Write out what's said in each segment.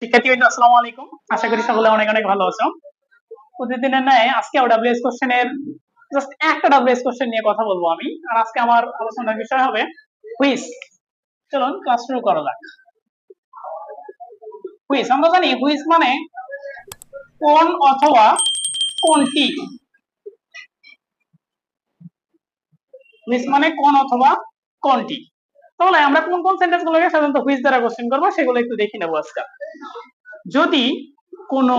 শিক্ষার্থীবৃন্দ আসসালামু আলাইকুম। আশা করি সকলে অনেক অনেক ভালো আছো। প্রতিদিনের ন্যায় আজকেও ডাব্লিউএস কোশ্চেনের জাস্ট একটা ডাব্লিউএস কোশ্চেন নিয়ে কথা বলবো আমি। আর আজকে আমার আলোচনার বিষয় হবে হুইচ। চলুন ক্লাস শুরু করা যাক। হুইচ, আমরা জানি হুইচ মানে কোন অথবা কোনটি। হুইচ মানে কোন অথবা কোনটি। তাহলে আমরা কোন কোন সেন্টেন্স গুলোকে সাধারণত হুইচ দ্বারা কোশ্চেন করবো সেগুলো একটু দেখে নেবো আজকে। যদি কোনো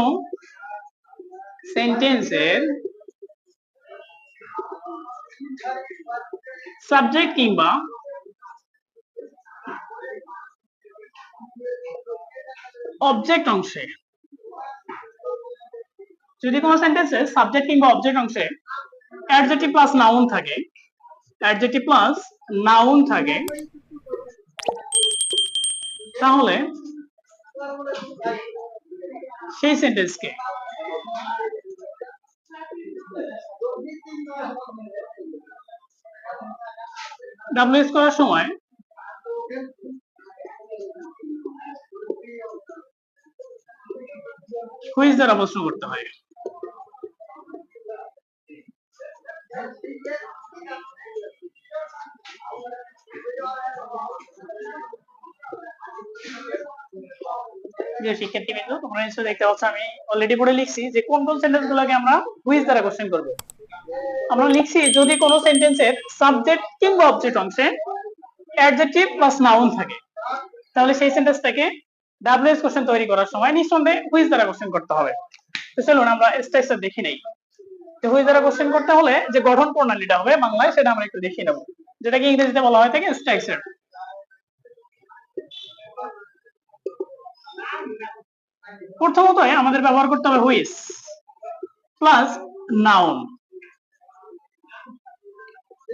সেন্টেন্সের সাবজেক্ট কিংবা অবজেক্ট অংশে, যদি কোনো সেন্টেন্সে সাবজেক্ট কিংবা অবজেক্ট অংশে অ্যাডজেক্টিভ প্লাস নাউন থাকে, অ্যাডজেক্টিভ প্লাস নাউন থাকে, তাহলে সেই সেন্টেন্সকে ডাব্লিউএস করার সময় হুইচ দ্বারা প্রশ্ন করতে হয়। যে শিক্ষার্থীবৃন্দ, তোমরা নিশ্চয়ই দেখতে পাচ্ছ আমি অলরেডি পড়ে লিখছি যে কোন কোন সেন্টেন্স গুলোকে আমরা হুইচ দ্বারা কোশ্চেন করব। আমরা লিখছি যদি কোনো সেন্টেন্সের সাবজেক্ট কিংবা অবজেক্ট অংশে অ্যাডজেক্টিভ প্লাস নাউন থাকে, তাহলে সেই সেন্টেন্সটাকে ডাব্লিউএস কোশ্চেন তৈরি করার সময় নিঃসন্দেহে হুইচ দ্বারা কোশ্চেন করতে হবে। তো চলুন আমরা স্ট্রাকচার দেখে নেই। তো হুইচ দ্বারা কোশ্চেন করতে হলে যে গঠন প্রণালীটা হবে বাংলায় সেটা আমরা একটু দেখে নেব, যেটাকে ইংরেজিতে বলা হয় থাকে স্ট্রাকচার। প্রথমত আমাদের ব্যবহার করতে হবে which plus noun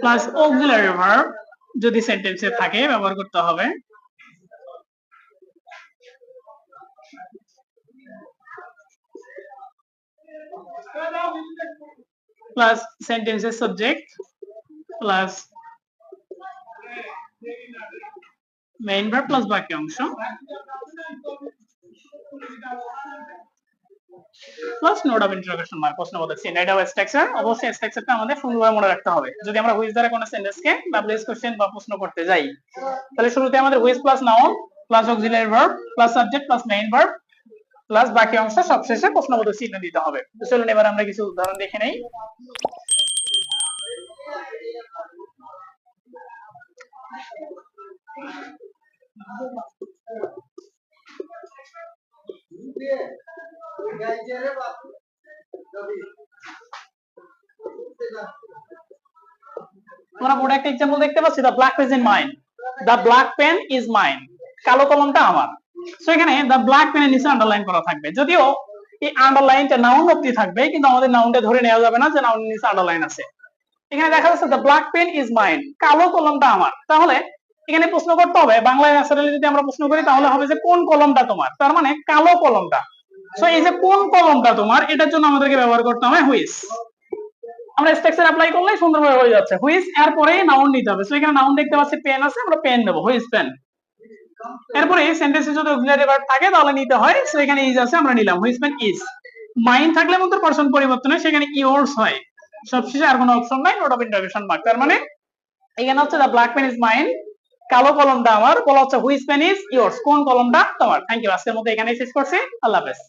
plus auxiliary verb, যদি সেন্টেন্সে থাকে ব্যবহার করতে হবে প্লাস সেন্টেন্সের subject plus main verb plus বাকি অংশ plus note of interrogation mark, প্রশ্নবোধক চিহ্ন। এটা স্ট্রাকচার। অবশ্যই স্ট্রাকচারটা আমাদের সুন্দরভাবে মনে রাখতে হবে যদি আমরা হুইচ দ্বারা কোনো সেন্টেন্সকে ডাব্লিউএস কোশ্চেন বা প্রশ্ন করতে যাই। তাহলে শুরুতে আমাদের which plus noun plus auxiliary verb plus subject plus main verb plus বাকি অংশ সবশেষে প্রশ্নবোধক চিহ্ন দিতে হবে। তো চলুন এবার আমরা কিছু উদাহরণ দেখে নেই। আমরা বোর্ডে একটা एग्जांपल দেখতে পাচ্ছি, the black pen is mine. The black pen is mine, কালো কলমটা আমার। সো এখানে দ্য ব্ল্যাক পেনের নিচে আন্ডারলাইন করা থাকবে, যদিও এই আন্ডারলাইনটা নাউন অবধি থাকবে কিন্তু আমাদের নাউনটা ধরে নেওয়া যাবে না যে নাউনের নিচে আন্ডারলাইন আছে। এখানে দেখা যাচ্ছে the black pen is mine, কালো কলমটা আমার। তাহলে এখানে প্রশ্ন করতে হবে বাংলায় ন্যাচারালি যদি আমরা প্রশ্ন করি তাহলে হবে যে কোন কলমটা তোমার, তার মানে কালো কলমটা। সো এই যে কোন কলমটা তোমার, এটার জন্য আমাদেরকে ব্যবহার করতে হবে হুইচ। আমরা স্ট্রাকচার অ্যাপ্লাই করলে সুন্দরভাবে হয়ে যাচ্ছে। হুইচ এর পরে নাউন নিতে হবে। সো এখানে নাউন দেখতে পাচ্ছি পেন আছে, আমরা পেন নেব, হুইচ পেন। এরপরে সেন্টেন্সে যদি অক্সিলারি ভার্ব থাকে তাহলে নিতে হয়। সো এখানে ইজ আছে, আমরা নিলাম হুইচ পেন ইজ। মাইন থাকলে মধ্যে পারসন পরিবর্তন হয়, সেখানে ইয়োরস হয়। সবশেষে আর কোনো অপশন নাই, নোট অফ ইন্টারোগেশন মার্ক। তার মানে এখানে হচ্ছে the black pen is mine, কালো কলমটা আমার। বলা হচ্ছে হুইচ পেন ইজ ইয়োরস, কোন কলমটা তোমার। Thank you. আজকের মতো এখানেই শেষ করছি। আল্লাহ হাফেজ।